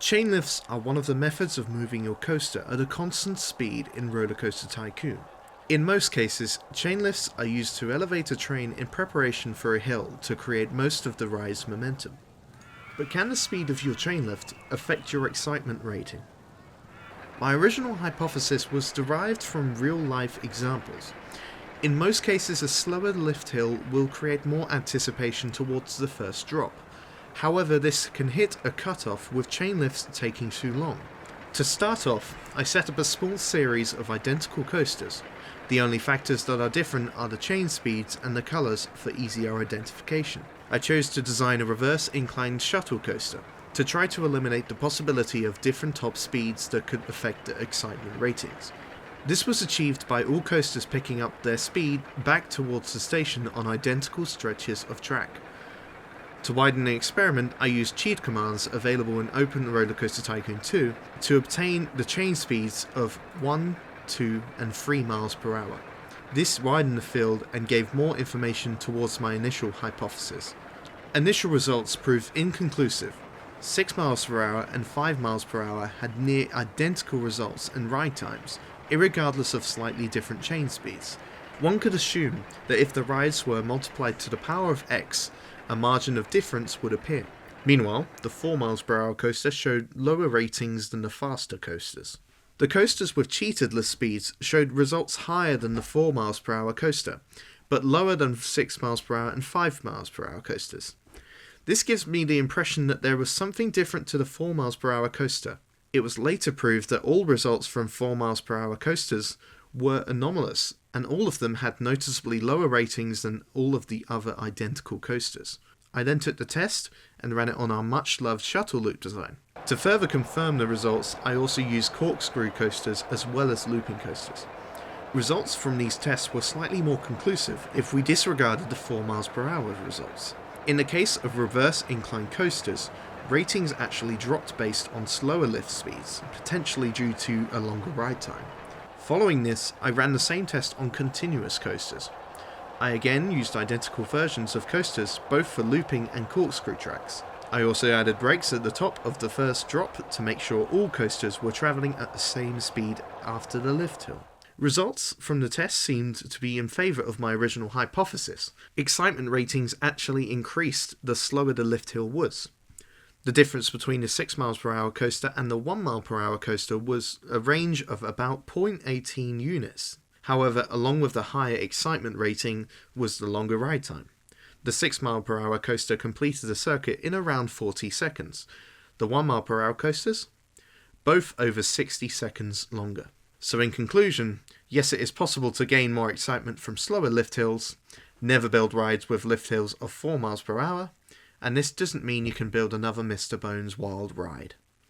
Chain lifts are one of the methods of moving your coaster at a constant speed in Roller Coaster Tycoon. In most cases, chain lifts are used to elevate a train in preparation for a hill to create most of the ride's momentum. But can the speed of your chain lift affect your excitement rating? My original hypothesis was derived from real-life examples. In most cases, a slower lift hill will create more anticipation towards the first drop. However, this can hit a cutoff with chain lifts taking too long. To start off, I set up a small series of identical coasters. The only factors that are different are the chain speeds and the colours for easier identification. I chose to design a reverse inclined shuttle coaster to try to eliminate the possibility of different top speeds that could affect the excitement ratings. This was achieved by all coasters picking up their speed back towards the station on identical stretches of track. To widen the experiment, I used cheat commands available in Open Roller Coaster Tycoon 2 to obtain the chain speeds of 1, 2 and 3 miles per hour. This widened the field and gave more information towards my initial hypothesis. Initial results proved inconclusive. 6 miles per hour and 5 miles per hour had near identical results and ride times, irregardless of slightly different chain speeds. One could assume that if the rides were multiplied to the power of X, a margin of difference would appear. Meanwhile, the 4 miles per hour coaster showed lower ratings than the faster coasters. The coasters with cheated lift speeds showed results higher than the 4 miles per hour coaster, but lower than 6 miles per hour and 5 miles per hour coasters. This gives me the impression that there was something different to the 4 miles per hour coaster. It was later proved that all results from 4 miles per hour coasters were anomalous, and all of them had noticeably lower ratings than all of the other identical coasters. I then took the test and ran it on our much loved shuttle loop design. To further confirm the results, I also used corkscrew coasters as well as looping coasters. Results from these tests were slightly more conclusive if we disregarded the 4 miles per hour results. In the case of reverse incline coasters, ratings actually dropped based on slower lift speeds, potentially due to a longer ride time. Following this, I ran the same test on continuous coasters. I again used identical versions of coasters, both for looping and corkscrew tracks. I also added brakes at the top of the first drop to make sure all coasters were travelling at the same speed after the lift hill. Results from the test seemed to be in favour of my original hypothesis. Excitement ratings actually increased the slower the lift hill was. The difference between the 6 miles per hour coaster and the 1 mile per hour coaster was a range of about 0.18 units. However, along with the higher excitement rating was the longer ride time. The 6 mile per hour coaster completed the circuit in around 40 seconds. The 1 mile per hour coasters? Both over 60 seconds longer. So in conclusion, yes, it is possible to gain more excitement from slower lift hills. Never build rides with lift hills of 4 miles per hour. And this doesn't mean you can build another Mr. Bones Wild Ride.